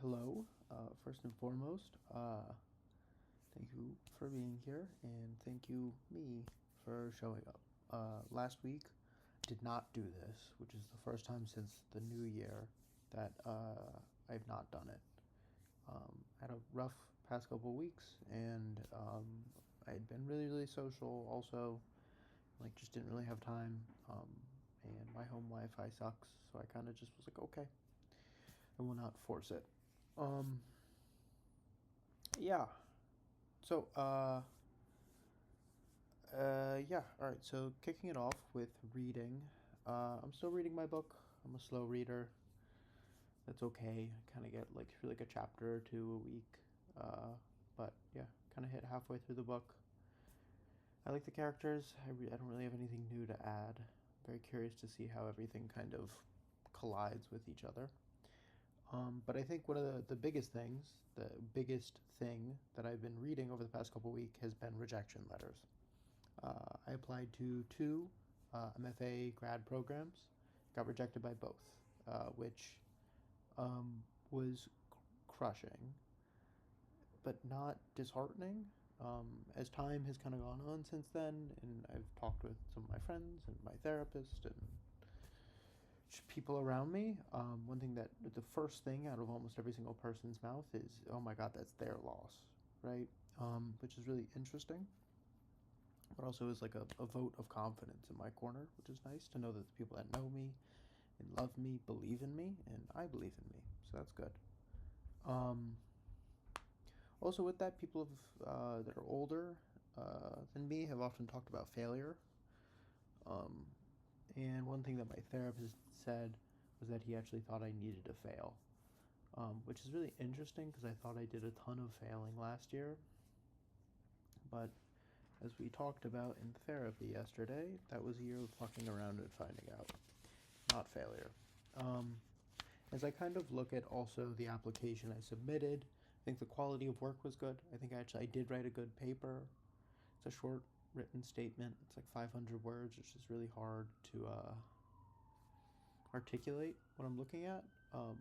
hello. First and foremost, thank you for being here, and thank you, me, for showing up. Last week, did not do this, which is the first time since the new year that I've not done it. Had a rough past couple weeks, and I had been really, really social. Also, like, just didn't really have time. And my home Wi-Fi sucks, so I kind of just was like, okay, I will not force it. Um, yeah. So, yeah. All right. So, kicking it off with reading. I'm still reading my book. I'm a slow reader. That's okay. I kind of get like through like a chapter or two a week. But yeah, kind of hit halfway through the book. I like the characters. I don't really have anything new to add. Very curious to see how everything kind of collides with each other. But I think one of the biggest things, the biggest thing that I've been reading over the past couple weeks has been rejection letters. I applied to two MFA grad programs, got rejected by both, which um, was crushing, but not disheartening. As time has kind of gone on since then, and I've talked with some of my friends and my therapist and people around me, one thing that the first thing out of almost every single person's mouth is, "Oh my God, that's their loss," right? Which is really interesting, but also is like a vote of confidence in my corner, which is nice to know that the people that know me and love me believe in me, and I believe in me, so that's good. Um, Also, with that, people that are older than me have often talked about failure. Um, and one thing that my therapist said was that he actually thought I needed to fail, which is really interesting because I thought I did a ton of failing last year. But as we talked about in therapy yesterday, that was a year of fucking around and finding out, not failure. Um, as I kind of look at also the application I submitted, I think the quality of work was good. I think actually I did write a good paper. It's a short written statement. It's like 500 words, which is really hard to articulate what I'm looking at. Um,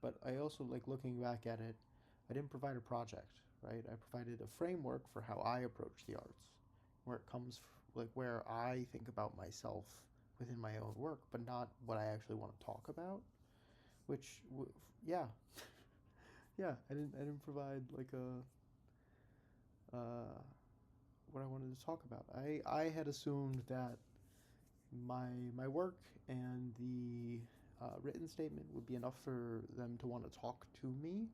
but I also like looking back at it. I didn't provide a project, right? I provided a framework for how I approach the arts, where it comes like where I think about myself within my own work, but not what I actually want to talk about. Which, yeah, yeah. I didn't provide like a what I wanted to talk about. I had assumed that my work and the written statement would be enough for them to want to talk to me,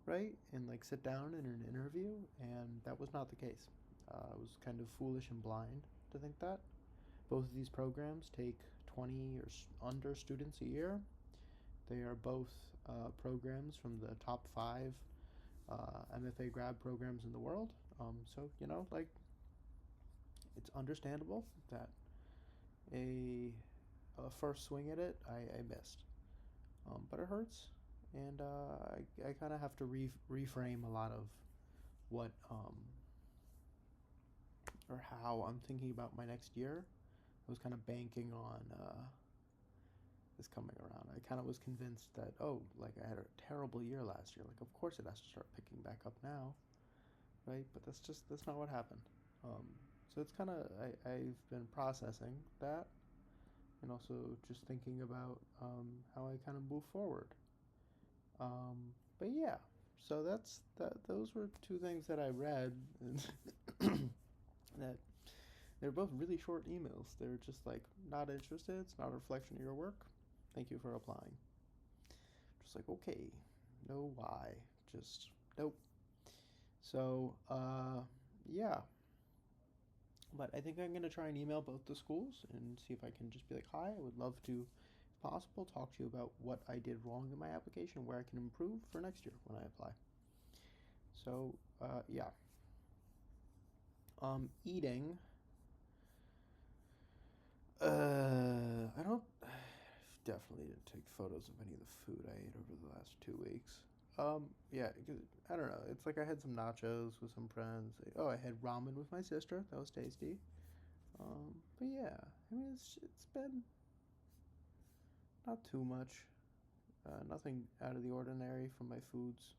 right? And like sit down in an interview, and that was not the case. I was kind of foolish and blind to think that. Both of these programs take 20 or under students a year. They are both programs from the top five MFA grad programs in the world. So, like, it's understandable that a first swing at it, I missed. But it hurts, and I kind of have to reframe a lot of what or how I'm thinking about my next year. I was kind of banking on this coming around. I kind of was convinced that, oh, like I had a terrible year last year. Like, of course it has to start picking back up now, right? But that's not what happened. So it's kind of I've been processing that, and also just thinking about how I kind of move forward. But yeah, so that's that. Those were two things that I read, and that they're both really short emails. They're just like, not interested. It's not a reflection of your work. Thank you for applying. Just like, okay, no why, just nope. So yeah. But I think I'm gonna try and email both the schools and see if I can just be like, hi, I would love to, if possible, talk to you about what I did wrong in my application, where I can improve for next year when I apply. So yeah. Eating. I don't. Definitely didn't take photos of any of the food I ate over the last 2 weeks. Yeah, I don't know. It's like I had some nachos with some friends. Oh, I had ramen with my sister. That was tasty. But yeah, I mean, it's been not too much. Nothing out of the ordinary from my foods,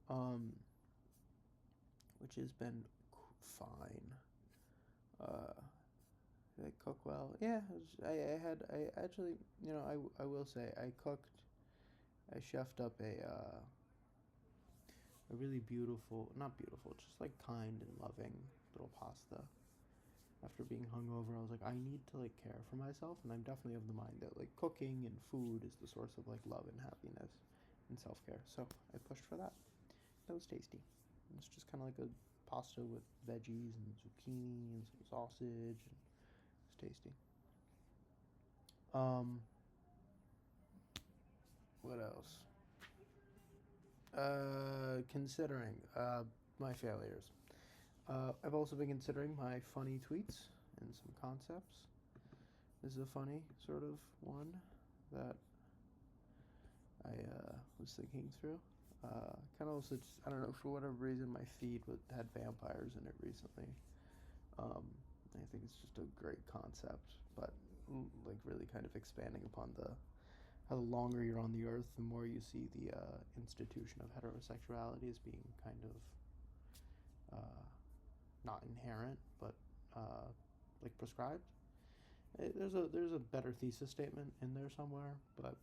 um, which has been fine. Uh, did I cook well? Yeah, I actually, I will say, I cooked, I chefed up a really beautiful, not beautiful, just like kind and loving little pasta. After being hungover, I was like, I need to like care for myself, and I'm definitely of the mind that like cooking and food is the source of like love and happiness and self care. So I pushed for that. That was tasty. It's just kind of like a pasta with veggies and zucchini and some sausage. And it's tasty. Um, what else? Considering my failures. I've also been considering my funny tweets and some concepts. This is a funny sort of one that I was thinking through. Kind of also, just, I don't know, for whatever reason, my feed had vampires in it recently. I think it's just a great concept, but like really kind of expanding upon the how the longer you're on the earth, the more you see the institution of heterosexuality as being kind of not inherent, but like prescribed. There's a better thesis statement in there somewhere, but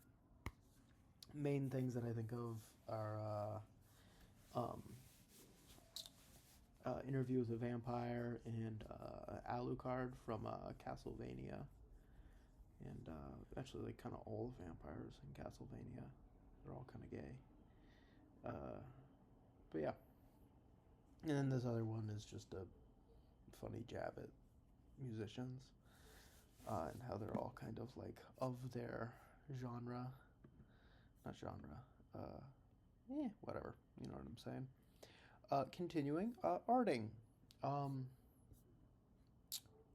main things that I think of are Interview with a Vampire and Alucard from Castlevania, and actually like kind of all vampires in Castlevania. They're all kind of gay. Uh, but yeah, and then this other one is just a funny jab at musicians and how they're all kind of like of their genre, not genre. Whatever. You know what I'm saying. Continuing, arting. Um,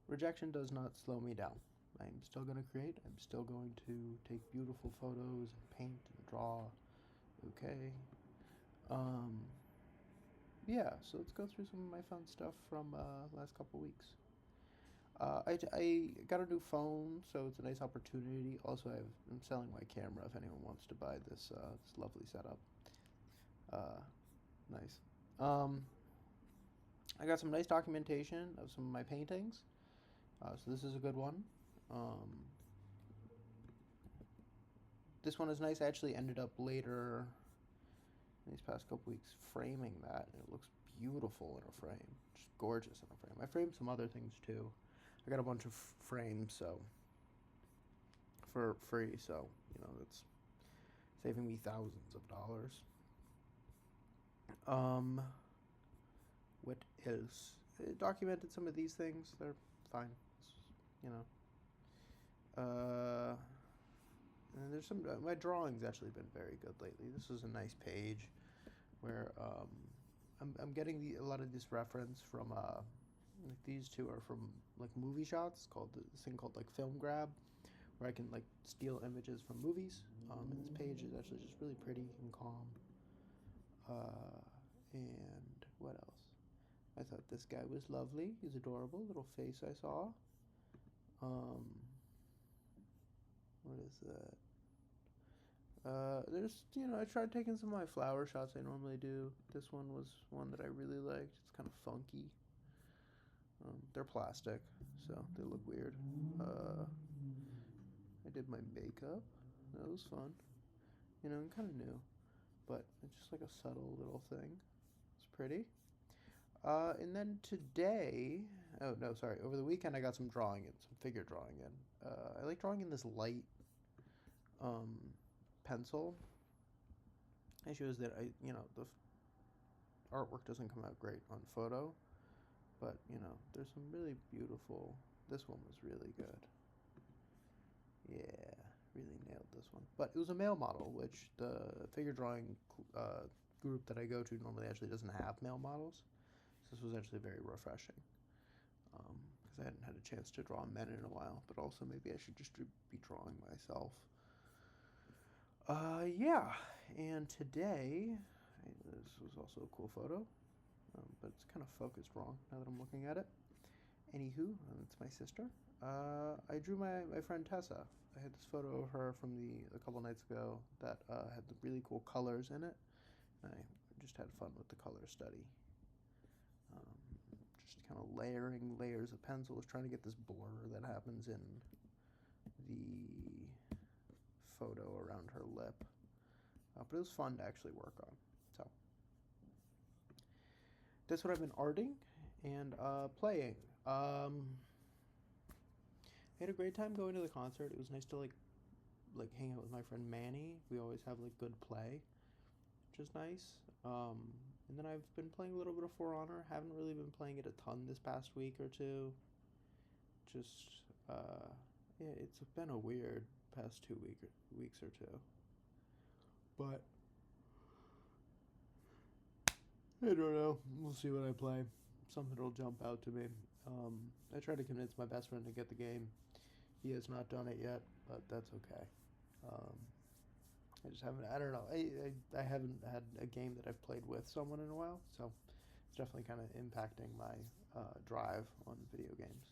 Rejection does not slow me down. I'm still going to create. I'm still going to take beautiful photos and paint and draw. Okay. Um, yeah, so let's go through some of my fun stuff from last couple weeks. I got a new phone, so it's a nice opportunity. Also, I'm selling my camera if anyone wants to buy this lovely setup. Uh, nice. Um, I got some nice documentation of some of my paintings. So this is a good one. Um, this one is nice. I actually ended up later these past couple weeks framing that, and it looks beautiful in a frame. Just gorgeous in a frame. I framed some other things too. I got a bunch of frames, so for free, so that's saving me thousands of dollars. Um, what else? I documented some of these things. They're fine. You know. And there's some. My drawing's actually been very good lately. This is a nice page where I'm getting a lot of this reference from like these two are from like movie shots called this thing called like film grab, where I can like steal images from movies. And this page is actually just really pretty and calm. And what else? I thought this guy was lovely. He's adorable. Little face I saw. Um, what is that? There's, I tried taking some of my flower shots I normally do. This one was one that I really liked. It's kind of funky. They're plastic, so they look weird. I did my makeup. That was fun. And kind of new, but it's just like a subtle little thing. It's pretty. And then today, oh no, sorry, over the weekend I got some drawing in, some figure drawing in. I like drawing in this light um, pencil. Issue is that the artwork doesn't come out great on photo, but there's some really beautiful. This one was really good. Yeah, really nailed this one. But it was a male model, which the figure drawing group that I go to normally actually doesn't have male models. So this was actually very refreshing because I hadn't had a chance to draw men in a while. But also maybe I should just be drawing myself. Yeah, and today, this was also a cool photo, but it's kind of focused wrong now that I'm looking at it. Anywho, it's my sister. I drew my friend Tessa. I had this photo of her from a couple nights ago that had the really cool colors in it. I just had fun with the color study. Um, just kind of layering layers of pencils, trying to get this blur that happens in the photo around her lip. But it was fun to actually work on. So that's what I've been arting and playing. I had a great time going to the concert. It was nice to like hang out with my friend Manny. We always have like good play, which is nice. And then I've been playing a little bit of For Honor. Haven't really been playing it a ton this past week or two. Just yeah, it's been a weird past weeks or two. But I don't know. We'll see what I play. Something will jump out to me. I tried to convince my best friend to get the game. He has not done it yet, but that's okay. Um, I just haven't. I don't know. I haven't had a game that I've played with someone in a while, so it's definitely kind of impacting my drive on video games.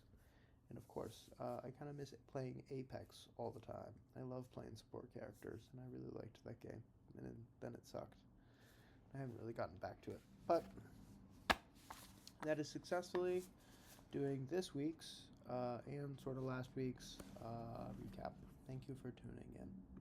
And of course, I kind of miss playing Apex all the time. I love playing support characters, and I really liked that game. And then it sucked. I haven't really gotten back to it, but that is successfully doing this week's and sort of last week's recap. Thank you for tuning in.